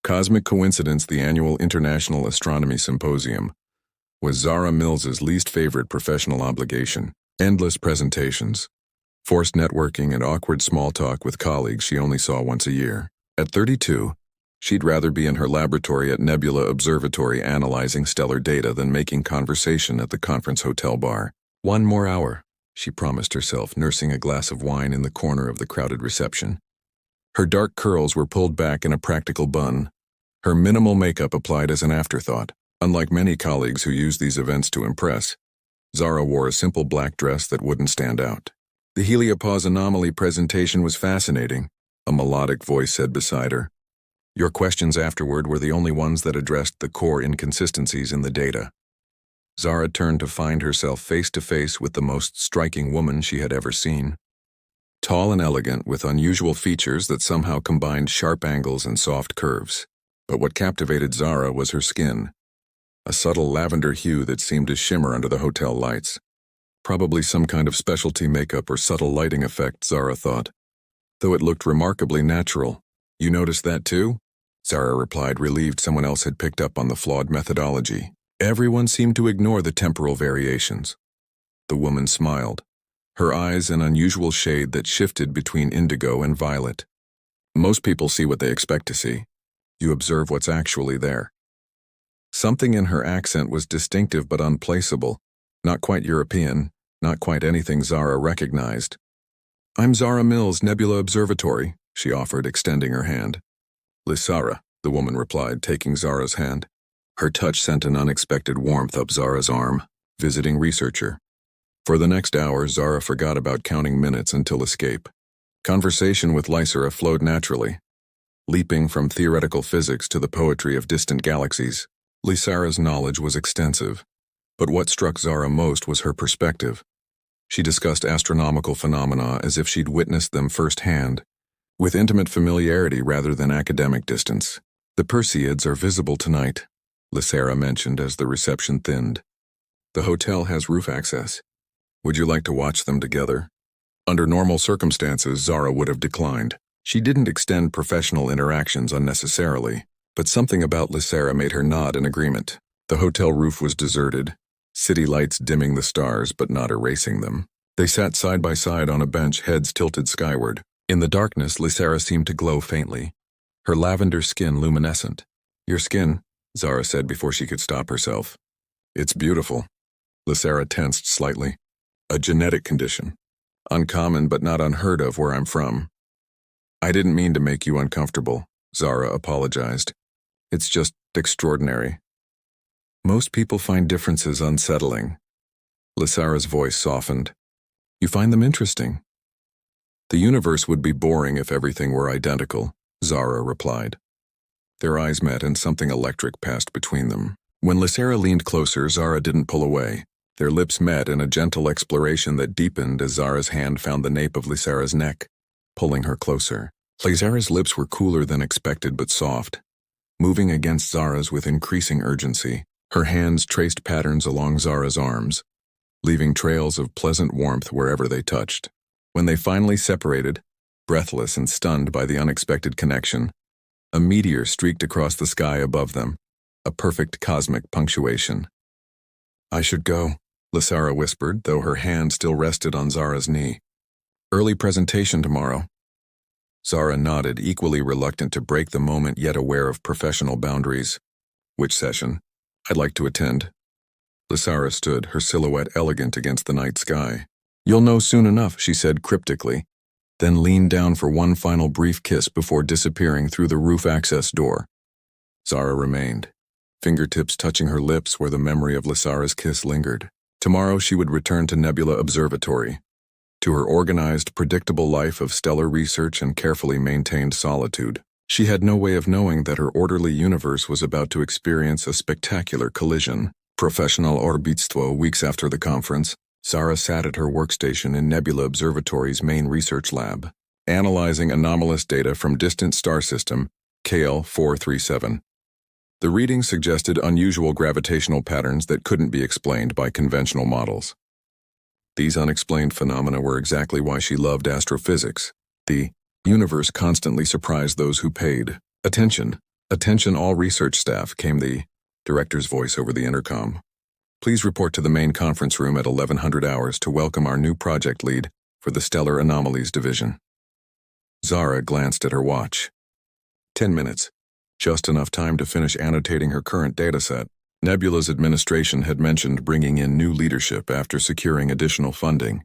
Cosmic Coincidence, the annual International Astronomy Symposium, was Zara Mills's least favorite professional obligation. Endless presentations, forced networking, and awkward small talk with colleagues she only saw once a year. At 32, she'd rather be in her laboratory at Nebula Observatory analyzing stellar data than making conversation at the conference hotel bar. One more hour, she promised herself, nursing a glass of wine in the corner of the crowded reception. Her dark curls were pulled back in a practical bun, her minimal makeup applied as an afterthought. Unlike many colleagues who use these events to impress, Zara wore a simple black dress that wouldn't stand out. The heliopause anomaly presentation was fascinating, a melodic voice said beside her. Your questions afterward were the only ones that addressed the core inconsistencies in the data. Zara turned to find herself face to face with the most striking woman she had ever seen. Tall and elegant, with unusual features that somehow combined sharp angles and soft curves. But what captivated Zara was her skin, a subtle lavender hue that seemed to shimmer under the hotel lights. Probably some kind of specialty makeup or subtle lighting effect, Zara thought, though it looked remarkably natural. You noticed that too? Zara replied, relieved someone else had picked up on the flawed methodology. Everyone seemed to ignore the temporal variations. The woman smiled, her eyes an unusual shade that shifted between indigo and violet. Most people see what they expect to see. You observe what's actually there. Something in her accent was distinctive but unplaceable, not quite European, not quite anything Zara recognized. I'm Zara Mills, Nebula Observatory, she offered, extending her hand. Lysara, the woman replied, taking Zara's hand. Her touch sent an unexpected warmth up Zara's arm. Visiting researcher. For the next hour, Zara forgot about counting minutes until escape. Conversation with Lysara flowed naturally, leaping from theoretical physics to the poetry of distant galaxies. Lysara's knowledge was extensive, but what struck Zara most was her perspective. She discussed astronomical phenomena as if she'd witnessed them firsthand, with intimate familiarity rather than academic distance. The Perseids are visible tonight, Lysara mentioned as the reception thinned. The hotel has roof access. Would you like to watch them together? Under normal circumstances, Zara would have declined. She didn't extend professional interactions unnecessarily, but something about Lysara made her nod in agreement. The hotel roof was deserted, city lights dimming the stars but not erasing them. They sat side by side on a bench, heads tilted skyward. In the darkness, Lysara seemed to glow faintly, her lavender skin luminescent. Your skin, Zara said before she could stop herself. It's beautiful. Lysara tensed slightly. A genetic condition. Uncommon but not unheard of where I'm from. I didn't mean to make you uncomfortable, Zara apologized. It's just extraordinary. Most people find differences unsettling. Lysara's voice softened. You find them interesting? The universe would be boring if everything were identical, Zara replied. Their eyes met and something electric passed between them. When Lysara leaned closer, Zara didn't pull away. Their lips met in a gentle exploration that deepened as Zara's hand found the nape of Lysara's neck, pulling her closer. Lysara's lips were cooler than expected but soft, moving against Zara's with increasing urgency. Her hands traced patterns along Zara's arms, leaving trails of pleasant warmth wherever they touched. When they finally separated, breathless and stunned by the unexpected connection, a meteor streaked across the sky above them, a perfect cosmic punctuation. I should go, Lysara whispered, though her hand still rested on Zara's knee. Early presentation tomorrow. Zara nodded, equally reluctant to break the moment yet aware of professional boundaries. Which session? I'd like to attend. Lysara stood, her silhouette elegant against the night sky. You'll know soon enough, she said cryptically, then leaned down for one final brief kiss before disappearing through the roof access door. Zara remained, fingertips touching her lips where the memory of Lysara's kiss lingered. Tomorrow she would return to Nebula Observatory, to her organized, predictable life of stellar research and carefully maintained solitude. She had no way of knowing that her orderly universe was about to experience a spectacular collision. Professional orbitstvo. Weeks after the conference, Zara sat at her workstation in Nebula Observatory's main research lab, analyzing anomalous data from distant star system KL 437. The readings suggested unusual gravitational patterns that couldn't be explained by conventional models. These unexplained phenomena were exactly why she loved astrophysics. The universe constantly surprised those who paid attention, "Attention all research staff," came the director's voice over the intercom. "Please report to the main conference room at 1100 hours to welcome our new project lead for the Stellar Anomalies Division." Zara glanced at her watch. 10 minutes. Just enough time to finish annotating her current dataset. Nebula's administration had mentioned bringing in new leadership after securing additional funding,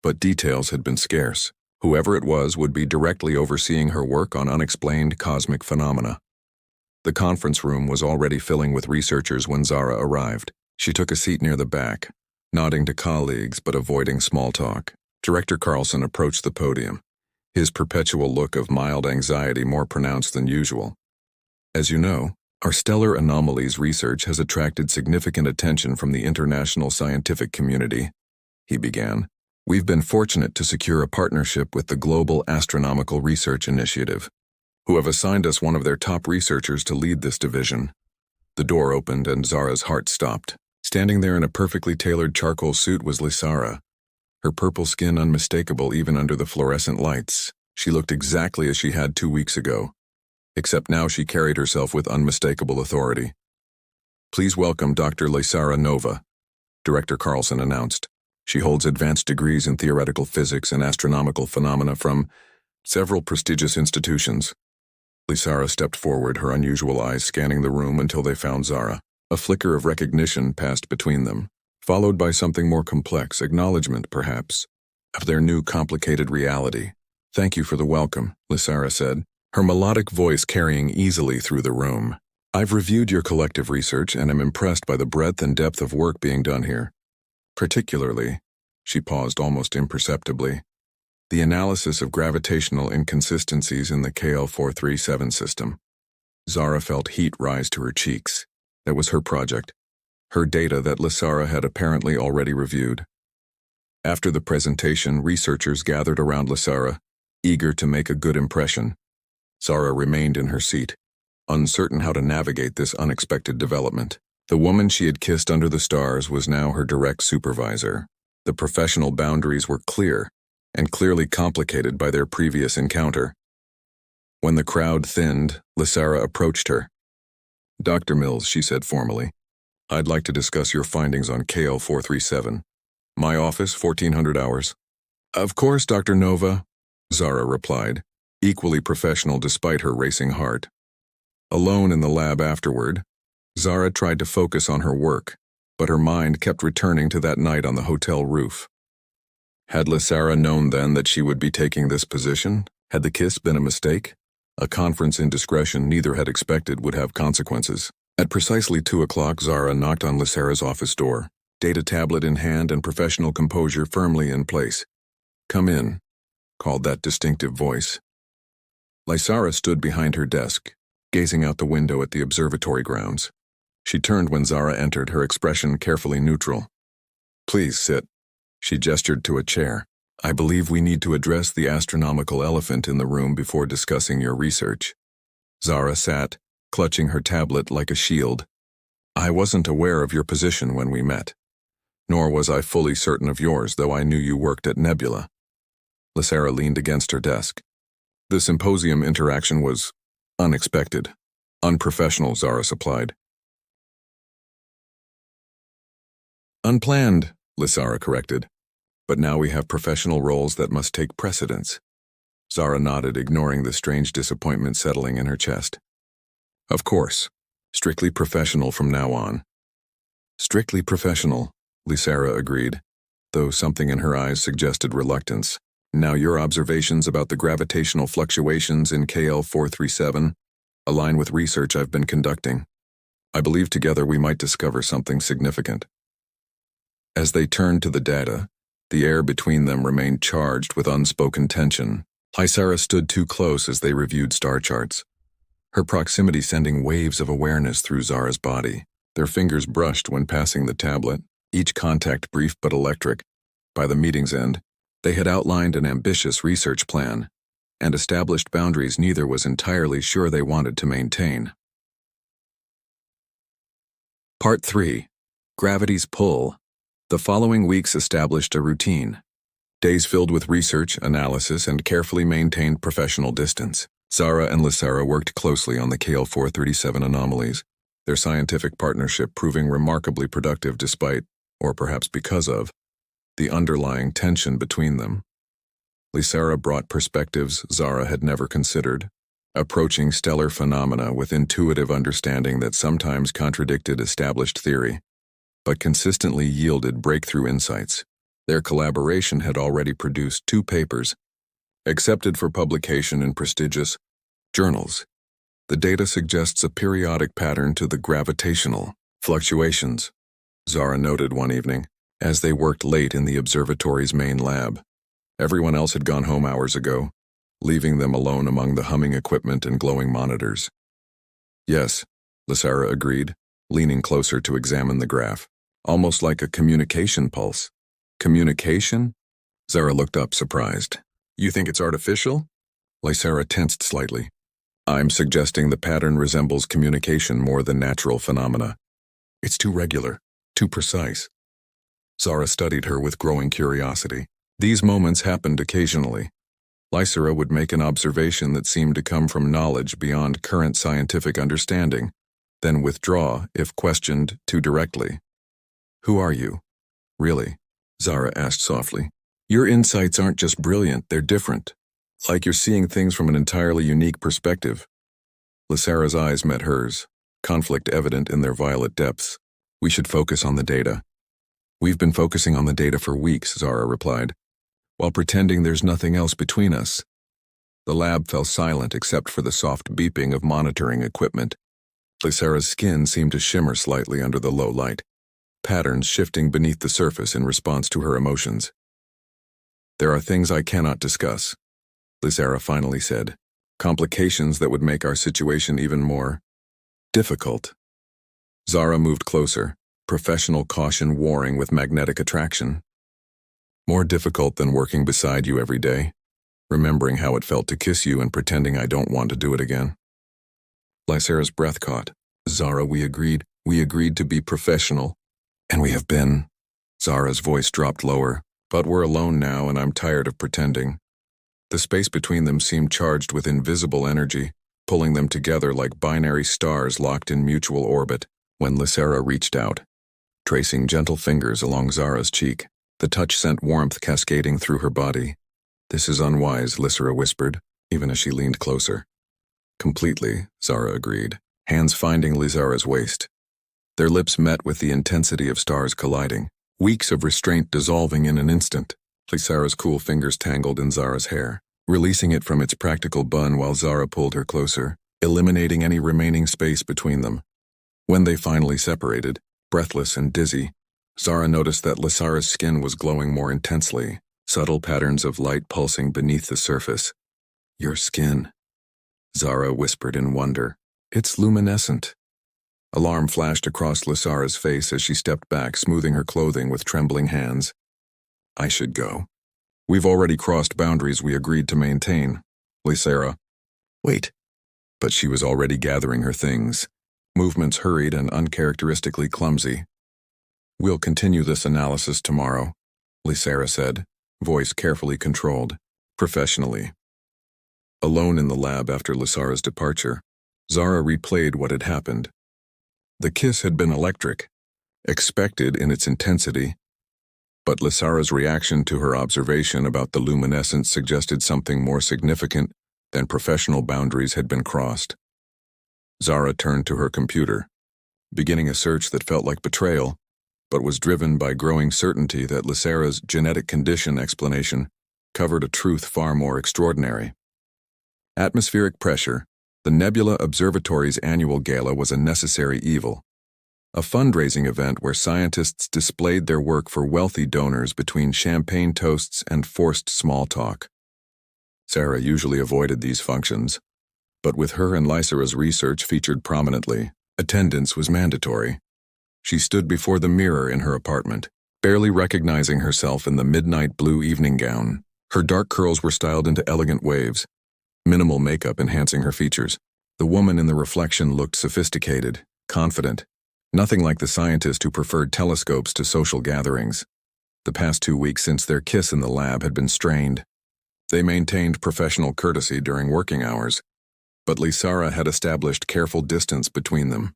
but details had been scarce. Whoever it was would be directly overseeing her work on unexplained cosmic phenomena. The conference room was already filling with researchers when Zara arrived. She took a seat near the back, nodding to colleagues but avoiding small talk. Director Carlson approached the podium, his perpetual look of mild anxiety more pronounced than usual. "As you know, our stellar anomalies research has attracted significant attention from the international scientific community," he began. "We've been fortunate to secure a partnership with the Global Astronomical Research Initiative, who have assigned us one of their top researchers to lead this division." The door opened and Zara's heart stopped. Standing there in a perfectly tailored charcoal suit was Lysara, her purple skin unmistakable even under the fluorescent lights. She looked exactly as she had 2 weeks ago, except now she carried herself with unmistakable authority. "Please welcome Dr. Lysara Nova," Director Carlson announced. "She holds advanced degrees in theoretical physics and astronomical phenomena from several prestigious institutions." Lysara stepped forward, her unusual eyes scanning the room until they found Zara. A flicker of recognition passed between them, followed by something more complex, acknowledgement, perhaps, of their new complicated reality. "Thank you for the welcome," Lysara said, her melodic voice carrying easily through the room. "I've reviewed your collective research and am impressed by the breadth and depth of work being done here. Particularly," she paused almost imperceptibly, "the analysis of gravitational inconsistencies in the KL437 system." Zara felt heat rise to her cheeks. That was her project, her data that Lysara had apparently already reviewed. After the presentation, researchers gathered around Lysara, eager to make a good impression. Zara remained in her seat, uncertain how to navigate this unexpected development. The woman she had kissed under the stars was now her direct supervisor. The professional boundaries were clear, and clearly complicated by their previous encounter. When the crowd thinned, Lysara approached her. "Dr. Mills," she said formally, "I'd like to discuss your findings on KL437. My office, 1400 hours." "Of course, Dr. Nova," Zara replied, equally professional despite her racing heart. Alone in the lab afterward, Zara tried to focus on her work, but her mind kept returning to that night on the hotel roof. Had Lysara known then that she would be taking this position? Had the kiss been a mistake? A conference indiscretion neither had expected would have consequences. At precisely 2 o'clock, Zara knocked on Lysara's office door, data tablet in hand and professional composure firmly in place. "Come in," called that distinctive voice. Lysara stood behind her desk, gazing out the window at the observatory grounds. She turned when Zara entered, her expression carefully neutral. "Please sit." She gestured to a chair. "I believe we need to address the astronomical elephant in the room before discussing your research." Zara sat, clutching her tablet like a shield. "I wasn't aware of your position when we met. Nor was I fully certain of yours, though I knew you worked at Nebula." Lysara leaned against her desk. "The symposium interaction was unexpected. Unprofessional," Zara supplied. "Unplanned," Lysara corrected. "But now we have professional roles that must take precedence." Zara nodded, ignoring the strange disappointment settling in her chest. "Of course. Strictly professional from now on." "Strictly professional," Lysara agreed, though something in her eyes suggested reluctance. "Now your observations about the gravitational fluctuations in KL437 align with research I've been conducting. I believe together we might discover something significant." As they turned to the data, the air between them remained charged with unspoken tension. Lysara stood too close as they reviewed star charts, her proximity sending waves of awareness through Zara's body. Their fingers brushed when passing the tablet, each contact brief but electric. By the meeting's end, they had outlined an ambitious research plan and established boundaries neither was entirely sure they wanted to maintain. Part 3. Gravity's Pull. The following weeks established a routine. Days filled with research, analysis, and carefully maintained professional distance. Zara and Lysara worked closely on the KL-437 anomalies, their scientific partnership proving remarkably productive despite, or perhaps because of, the underlying tension between them. Lysara brought perspectives Zara had never considered, approaching stellar phenomena with intuitive understanding that sometimes contradicted established theory, but consistently yielded breakthrough insights. Their collaboration had already produced 2 papers, accepted for publication in prestigious journals. The data suggests a periodic pattern to the gravitational fluctuations, Zara noted one evening, as they worked late in the observatory's main lab. Everyone else had gone home hours ago, leaving them alone among the humming equipment and glowing monitors. Yes, Lysara agreed, leaning closer to examine the graph. Almost like a communication pulse. Communication? Zara looked up, surprised. You think it's artificial? Lysara tensed slightly. I'm suggesting the pattern resembles communication more than natural phenomena. It's too regular, too precise. Zara studied her with growing curiosity. These moments happened occasionally. Lysara would make an observation that seemed to come from knowledge beyond current scientific understanding, then withdraw if questioned too directly. Who are you? Really? Zara asked softly. Your insights aren't just brilliant, they're different. Like you're seeing things from an entirely unique perspective. Lysara's eyes met hers, conflict evident in their violet depths. We should focus on the data. We've been focusing on the data for weeks, Zara replied, while pretending there's nothing else between us. The lab fell silent except for the soft beeping of monitoring equipment. Lysara's skin seemed to shimmer slightly under the low light, patterns shifting beneath the surface in response to her emotions. There are things I cannot discuss, Lysara finally said, complications that would make our situation even more difficult. Zara moved closer, professional caution warring with magnetic attraction. More difficult than working beside you every day, remembering how it felt to kiss you and pretending I don't want to do it again. Lysara's breath caught. Zara, we agreed to be professional. And we have been. Zara's voice dropped lower. But we're alone now and I'm tired of pretending. The space between them seemed charged with invisible energy, pulling them together like binary stars locked in mutual orbit. When Lysara reached out, tracing gentle fingers along Zara's cheek, the touch sent warmth cascading through her body. This is unwise, Lysara whispered, even as she leaned closer. Completely, Zara agreed, hands finding Lysara's waist. Their lips met with the intensity of stars colliding, weeks of restraint dissolving in an instant. Lysara's cool fingers tangled in Zara's hair, releasing it from its practical bun while Zara pulled her closer, eliminating any remaining space between them. When they finally separated, breathless and dizzy, Zara noticed that Lysara's skin was glowing more intensely, subtle patterns of light pulsing beneath the surface. Your skin, Zara whispered in wonder. It's luminescent. Alarm flashed across Lysara's face as she stepped back, smoothing her clothing with trembling hands. I should go. We've already crossed boundaries we agreed to maintain, Lysara. Wait. But she was already gathering her things, movements hurried and uncharacteristically clumsy. We'll continue this analysis tomorrow, Lysara said, voice carefully controlled, professionally. Alone in the lab after Lysara's departure, Zara replayed what had happened. The kiss had been electric, expected in its intensity, but Lysara's reaction to her observation about the luminescence suggested something more significant than professional boundaries had been crossed. Zara turned to her computer, beginning a search that felt like betrayal, but was driven by growing certainty that Lysara's genetic condition explanation covered a truth far more extraordinary. Atmospheric pressure, the Nebula Observatory's annual gala, was a necessary evil, a fundraising event where scientists displayed their work for wealthy donors between champagne toasts and forced small talk. Zara usually avoided these functions, but with her and Lysara's research featured prominently, attendance was mandatory. She stood before the mirror in her apartment, barely recognizing herself in the midnight blue evening gown. Her dark curls were styled into elegant waves, minimal makeup enhancing her features. The woman in the reflection looked sophisticated, confident, nothing like the scientist who preferred telescopes to social gatherings. The past 2 weeks since their kiss in the lab had been strained. They maintained professional courtesy during working hours, But Lysara had established careful distance between them,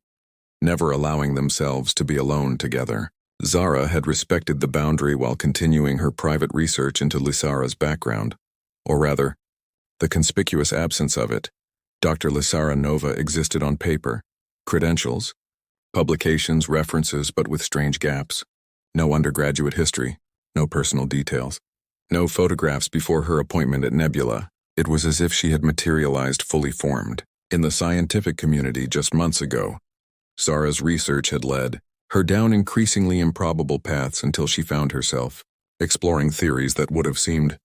never allowing themselves to be alone together. Zara had respected the boundary while continuing her private research into Lysara's background, or rather, the conspicuous absence of it. Dr. Lysara Nova existed on paper, credentials, publications, references, but with strange gaps. No undergraduate history, no personal details, no photographs before her appointment at Nebula. It was as if she had materialized fully formed. In the scientific community just months ago, Zara's research had led her down increasingly improbable paths until she found herself exploring theories that would have seemed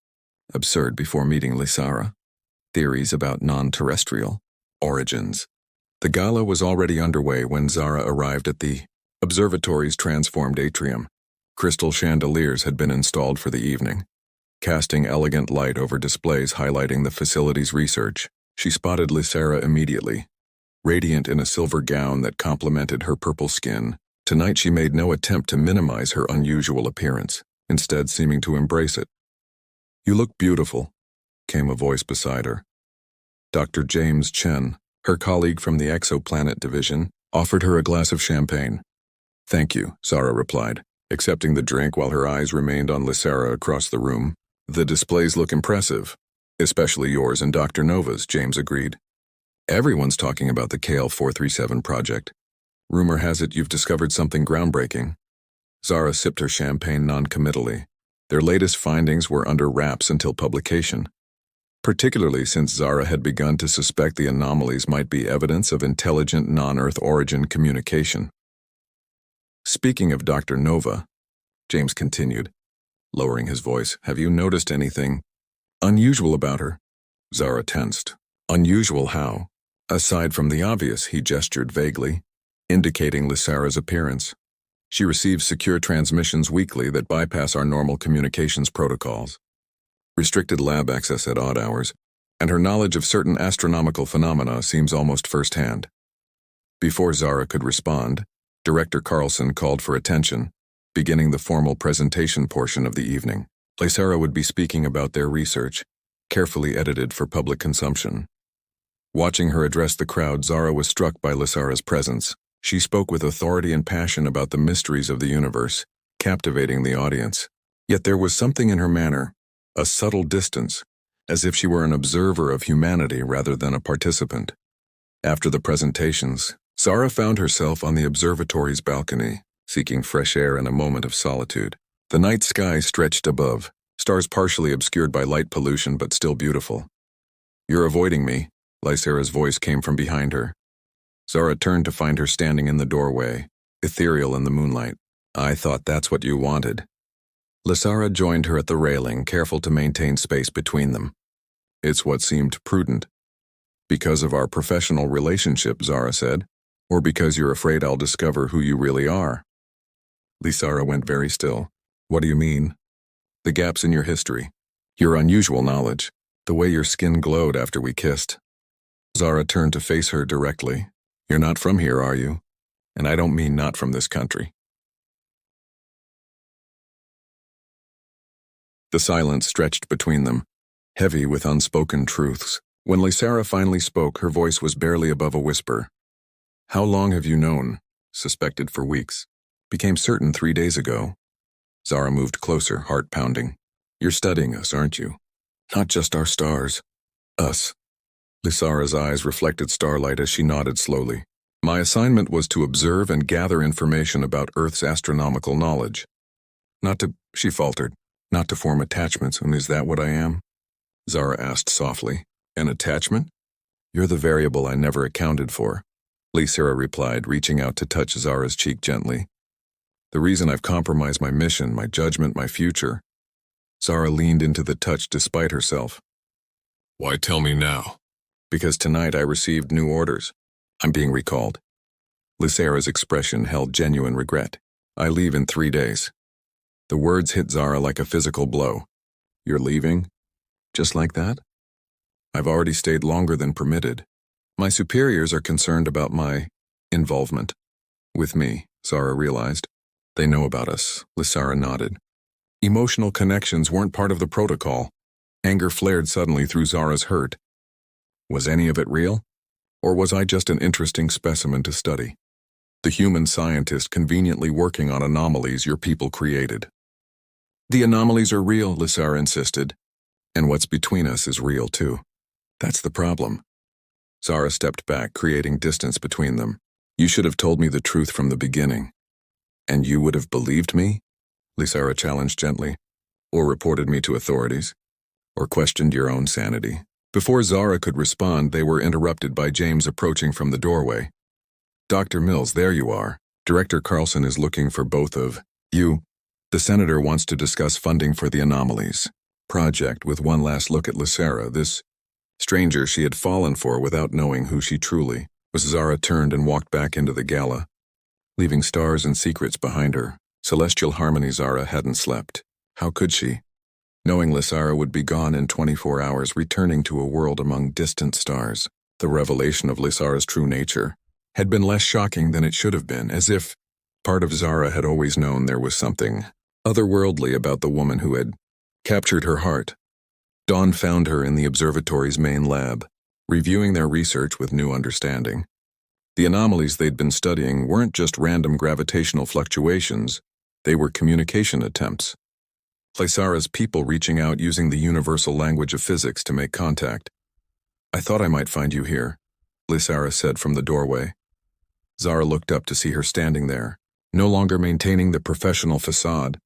absurd before meeting Lysara. Theories about non-terrestrial origins. The gala was already underway when Zara arrived at the observatory's transformed atrium. Crystal chandeliers had been installed for the evening, casting elegant light over displays highlighting the facility's research. She spotted Lysara immediately, radiant in a silver gown that complemented her purple skin. Tonight she made no attempt to minimize her unusual appearance, instead seeming to embrace it. "You look beautiful," came a voice beside her. Dr. James Chen, her colleague from the exoplanet division, offered her a glass of champagne. "Thank you," Zara replied, accepting the drink while her eyes remained on Lysara across the room. "The displays look impressive, especially yours and Dr. Nova's," James agreed. "Everyone's talking about the KL-437 project. Rumor has it you've discovered something groundbreaking." Zara sipped her champagne non-committally. Their latest findings were under wraps until publication, particularly since Zara had begun to suspect the anomalies might be evidence of intelligent non-Earth origin communication. "Speaking of Dr. Nova," James continued, lowering his voice, "have you noticed anything unusual about her?" Zara tensed. "Unusual how?" "Aside from the obvious," he gestured vaguely, indicating Lysara's appearance. "She receives secure transmissions weekly that bypass our normal communications protocols, restricted lab access at odd hours, and her knowledge of certain astronomical phenomena seems almost firsthand." Before Zara could respond, Director Carlson called for attention, beginning the formal presentation portion of the evening. Lysara would be speaking about their research, carefully edited for public consumption. Watching her address the crowd, Zara was struck by Lysara's presence. She spoke with authority and passion about the mysteries of the universe, captivating the audience. Yet there was something in her manner, a subtle distance, as if she were an observer of humanity rather than a participant. After the presentations, Zara found herself on the observatory's balcony, seeking fresh air and a moment of solitude. The night sky stretched above, stars partially obscured by light pollution but still beautiful. "You're avoiding me," Lysara's voice came from behind her. Zara turned to find her standing in the doorway, ethereal in the moonlight. "I thought that's what you wanted." Lysara joined her at the railing, careful to maintain space between them. "It's what seemed prudent." "Because of our professional relationship," Zara said, "or because you're afraid I'll discover who you really are?" Lysara went very still. "What do you mean?" "The gaps in your history, your unusual knowledge, the way your skin glowed after we kissed." Zara turned to face her directly. "You're not from here, are you? And I don't mean not from this country." The silence stretched between them, heavy with unspoken truths. When Lysara finally spoke, her voice was barely above a whisper. "How long have you known?" "Suspected for weeks. Became certain 3 days ago." Zara moved closer, heart pounding. "You're studying us, aren't you? Not just our stars. Us." Lysara's eyes reflected starlight as she nodded slowly. "My assignment was to observe and gather information about Earth's astronomical knowledge. Not to," she faltered, "not to form attachments, and is that what I am?" Zara asked softly. "An attachment? You're the variable I never accounted for," Lysara replied, reaching out to touch Zara's cheek gently. "The reason I've compromised my mission, my judgment, my future." Zara leaned into the touch despite herself. "Why tell me now?" "Because tonight I received new orders. I'm being recalled." Lysara's expression held genuine regret. "I leave in 3 days." The words hit Zara like a physical blow. "You're leaving? Just like that?" "I've already stayed longer than permitted. My superiors are concerned about my involvement with me," Zara realized. "They know about us," Lysara nodded. Emotional connections weren't part of the protocol. Anger flared suddenly through Zara's hurt. Was any of it real? Or was I just an interesting specimen to study? The human scientist conveniently working on anomalies your people created. The anomalies are real, Lysara insisted. And what's between us is real too. That's the problem. Zara stepped back, creating distance between them. You should have told me the truth from the beginning. And you would have believed me? Lysara challenged gently. Or reported me to authorities. Or questioned your own sanity. Before Zara could respond, they were interrupted by James approaching from the doorway. Dr. Mills, there you are. Director Carlson is looking for both of you. The senator wants to discuss funding for the anomalies project. With one last look at Lysara, this stranger she had fallen for without knowing who she truly was. Zara turned and walked back into the gala, leaving stars and secrets behind her. Celestial harmony. Zara hadn't slept. How could she? Knowing Lysara would be gone in 24 hours, returning to a world among distant stars. The revelation of Lysara's true nature had been less shocking than it should have been, as if part of Zara had always known there was something otherworldly about the woman who had captured her heart. Dawn found her in the observatory's main lab, reviewing their research with new understanding. The anomalies they'd been studying weren't just random gravitational fluctuations, they were communication attempts. Lysara's people reaching out using the universal language of physics to make contact. I thought I might find you here, Lysara said from the doorway. Zara looked up to see her standing there, no longer maintaining the professional facade.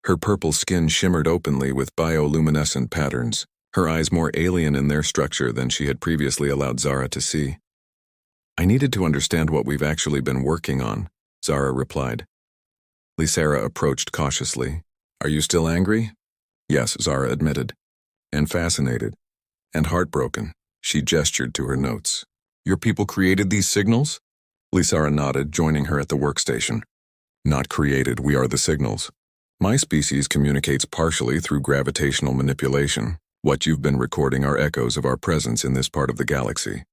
Her purple skin shimmered openly with bioluminescent patterns, her eyes more alien in their structure than she had previously allowed Zara to see. I needed to understand what we've actually been working on, Zara replied. Lysara approached cautiously. Are you still angry? Yes, Zara admitted. And fascinated. And heartbroken. She gestured to her notes. Your people created these signals? Lysara nodded, joining her at the workstation. Not created, we are the signals. My species communicates partially through gravitational manipulation. What you've been recording are echoes of our presence in this part of the galaxy.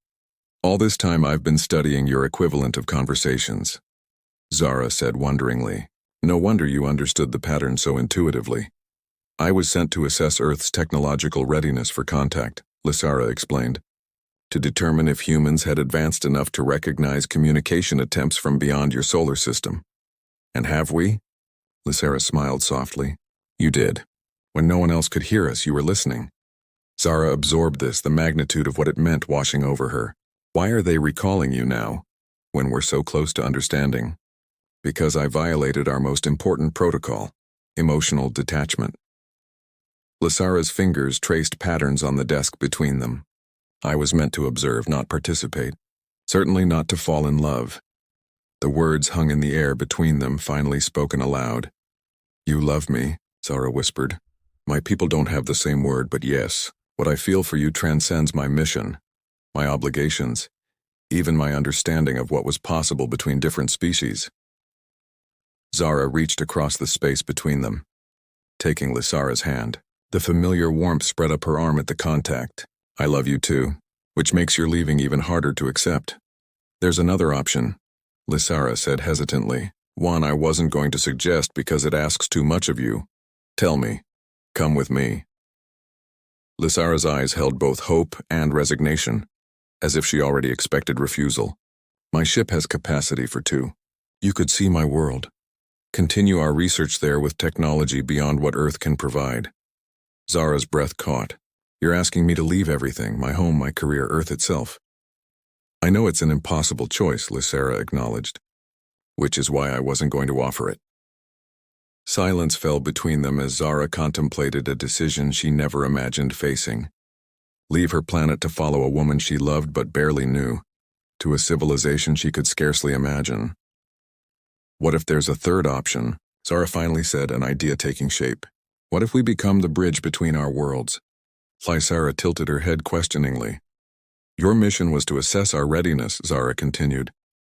All this time I've been studying your equivalent of conversations. Zara said wonderingly. No wonder you understood the pattern so intuitively. I was sent to assess Earth's technological readiness for contact, Lysara explained, to determine if humans had advanced enough to recognize communication attempts from beyond your solar system. And have we? Lysara smiled softly. You did. When no one else could hear us, you were listening. Zara absorbed this, the magnitude of what it meant washing over her. Why are they recalling you now, when we're so close to understanding? Because I violated our most important protocol, emotional detachment. Lysara's fingers traced patterns on the desk between them. I was meant to observe, not participate. Certainly not to fall in love. The words hung in the air between them, finally spoken aloud. You love me, Zara whispered. My people don't have the same word, but yes, what I feel for you transcends my mission, my obligations, even my understanding of what was possible between different species. Zara reached across the space between them, taking Lysara's hand. The familiar warmth spread up her arm at the contact. I love you too, which makes your leaving even harder to accept. There's another option, Lysara said hesitantly. One I wasn't going to suggest because it asks too much of you. Tell me. Come with me. Lysara's eyes held both hope and resignation, as if she already expected refusal. My ship has capacity for two. You could see my world. Continue our research there with technology beyond what Earth can provide. Zara's breath caught. You're asking me to leave everything, my home, my career, Earth itself. I know it's an impossible choice, Lysara acknowledged, which is why I wasn't going to offer it. Silence fell between them as Zara contemplated a decision she never imagined facing. Leave her planet to follow a woman she loved but barely knew, to a civilization she could scarcely imagine. What if there's a third option? Zara finally said, an idea taking shape. What if we become the bridge between our worlds? Lysara tilted her head questioningly. Your mission was to assess our readiness, Zara continued.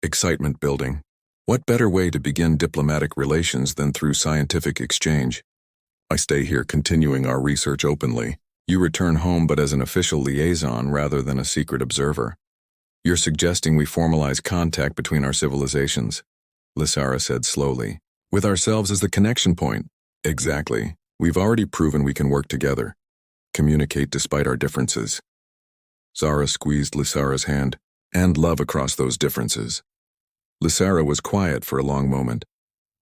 Excitement building. What better way to begin diplomatic relations than through scientific exchange? I stay here continuing our research openly. You return home but as an official liaison rather than a secret observer. You're suggesting we formalize contact between our civilizations, Lysara said slowly. With ourselves as the connection point. Exactly. We've already proven we can work together. Communicate despite our differences. Zara squeezed Lysara's hand. and love across those differences. Lysara was quiet for a long moment,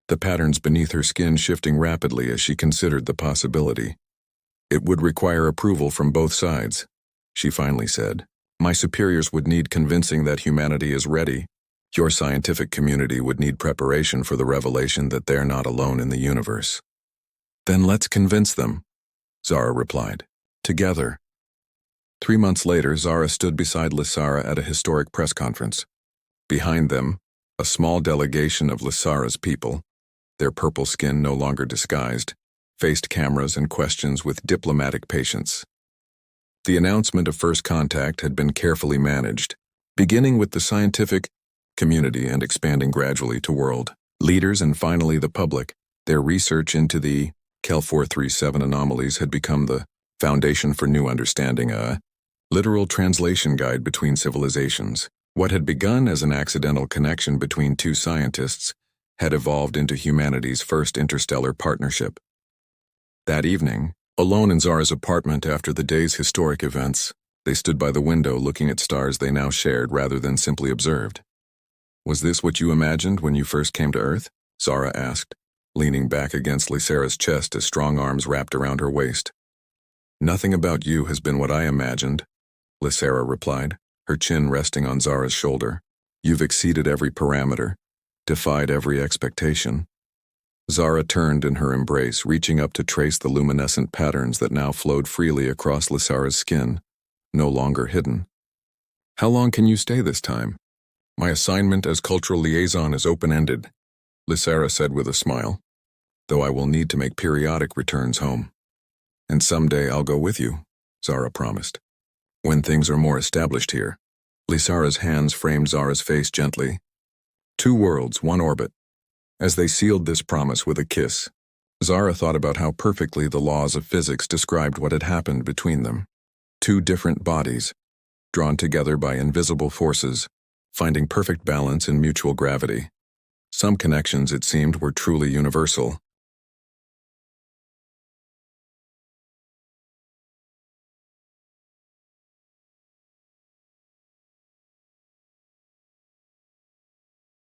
the patterns beneath her skin shifting rapidly as she considered the possibility. It would require approval from both sides, she finally said. My superiors would need convincing that humanity is ready. Your scientific community would need preparation for the revelation that they're not alone in the universe. Then let's convince them, Zara replied. Together. 3 months later, Zara stood beside Lysara at a historic press conference. Behind them, a small delegation of Lysara's people, their purple skin no longer disguised, faced cameras and questions with diplomatic patience. The announcement of first contact had been carefully managed, beginning with the scientific community and expanding gradually to world leaders and finally the public. Their research into the Kel 437 anomalies had become the foundation for new understanding, a literal translation guide between civilizations. What had begun as an accidental connection between two scientists had evolved into humanity's first interstellar partnership. That evening, alone in Zara's apartment after the day's historic events, they stood by the window looking at stars they now shared rather than simply observed. Was this what you imagined when you first came to Earth? Zara asked, leaning back against Lysara's chest as strong arms wrapped around her waist. Nothing about you has been what I imagined, Lysara replied, her chin resting on Zara's shoulder. You've exceeded every parameter, defied every expectation. Zara turned in her embrace, reaching up to trace the luminescent patterns that now flowed freely across Lysara's skin, no longer hidden. How long can you stay this time? My assignment as cultural liaison is open-ended, Lysara said with a smile, though I will need to make periodic returns home. And someday I'll go with you, Zara promised. When things are more established here. Lysara's hands framed Zara's face gently. 2 worlds, 1 orbit. As they sealed this promise with a kiss, Zara thought about how perfectly the laws of physics described what had happened between them. 2 different bodies, drawn together by invisible forces, finding perfect balance in mutual gravity. Some connections, it seemed, were truly universal,